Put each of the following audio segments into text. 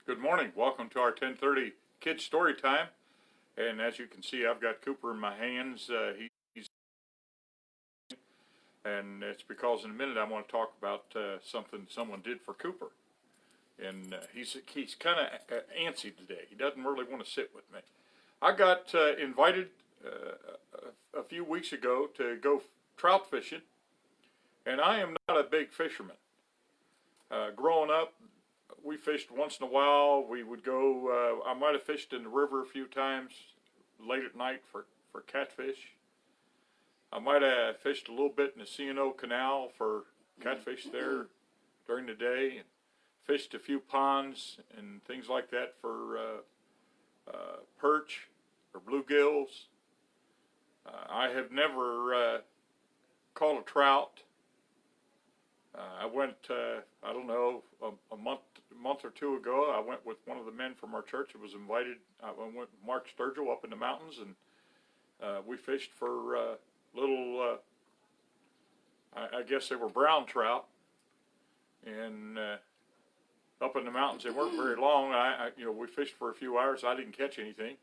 Good morning. Welcome to our 10:30 kids story time. And as you can see, I've got Cooper in my hands. And it's because in a minute I want to talk about something someone did for Cooper. And he's kind of antsy today. He doesn't really want to sit with me. I got invited a few weeks ago to go trout fishing, and I am not a big fisherman. Growing up, we fished once in a while. We would go, I might have fished in the river a few times late at night for catfish. I might have fished a little bit in the C&O Canal for catfish there during the day, and fished a few ponds and things like that for perch or bluegills. I have never caught a trout. I went, I don't know, a month or two ago, I went with one of the men from our church who was invited. I went with Mark Sturgill up in the mountains, and we fished for little, I guess they were brown trout, and up in the mountains. They weren't very long. We fished for a few hours. I didn't catch anything.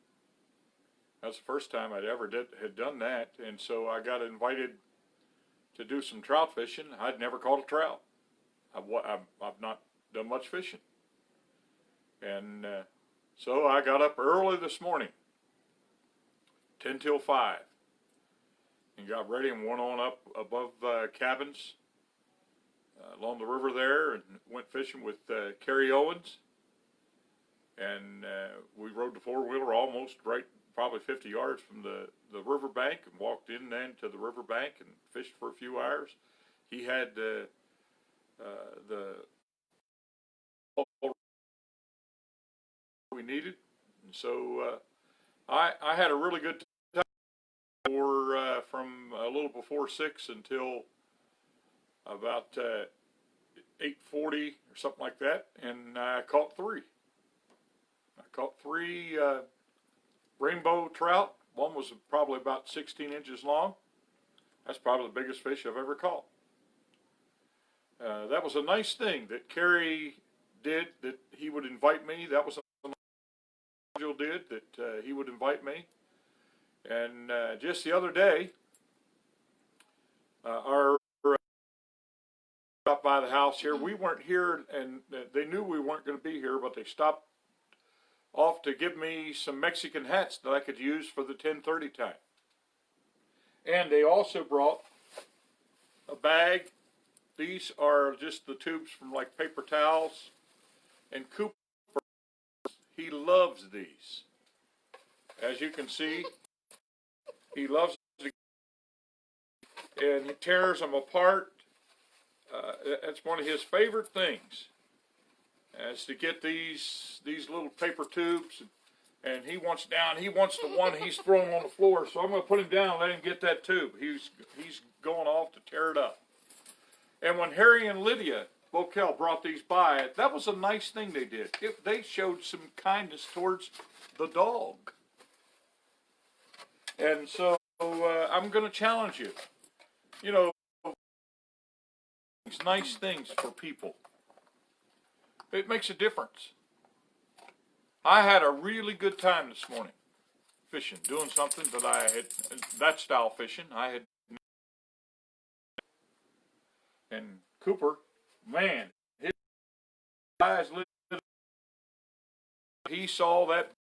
That's the first time I'd ever had done that, and so I got invited to do some trout fishing. I'd never caught a trout. I've not done much fishing. And so I got up early this morning, 10 till 5, and got ready and went on up above cabins along the river there and went fishing with Kerry Owens. And we rode the four-wheeler almost right, probably 50 yards from the river bank, and walked in then to the river bank and fished for a few hours. He had the we needed, and so I had a really good time from a little before 6 until about 8:40 or something like that, and I caught three. I caught three rainbow trout. One was probably about 16 inches long. That's probably the biggest fish I've ever caught. That was a nice thing that Kerry did, that he would invite me. That was something Angel did, that he would invite me. And just the other day, our stopped by the house here. We weren't here, and they knew we weren't going to be here, but they stopped off to give me some Mexican hats that I could use for the 10:30 time. And they also brought a bag. These are just the tubes from like paper towels. And Cooper, he loves these. As you can see, he loves them, and he tears them apart. That's one of his favorite things, is to get these little paper tubes, and he wants the one he's throwing on the floor. So I'm going to put him down and let him get that tube. He's going off to tear it up. And when Harry and Lydia Bokel brought these by, that was a nice thing they did. They showed some kindness towards the dog. And so I'm going to challenge you. You know, nice things for people. It makes a difference. I had a really good time this morning fishing, doing something that I had, that style fishing, I had. And Cooper, man, his eyes lit up. He saw that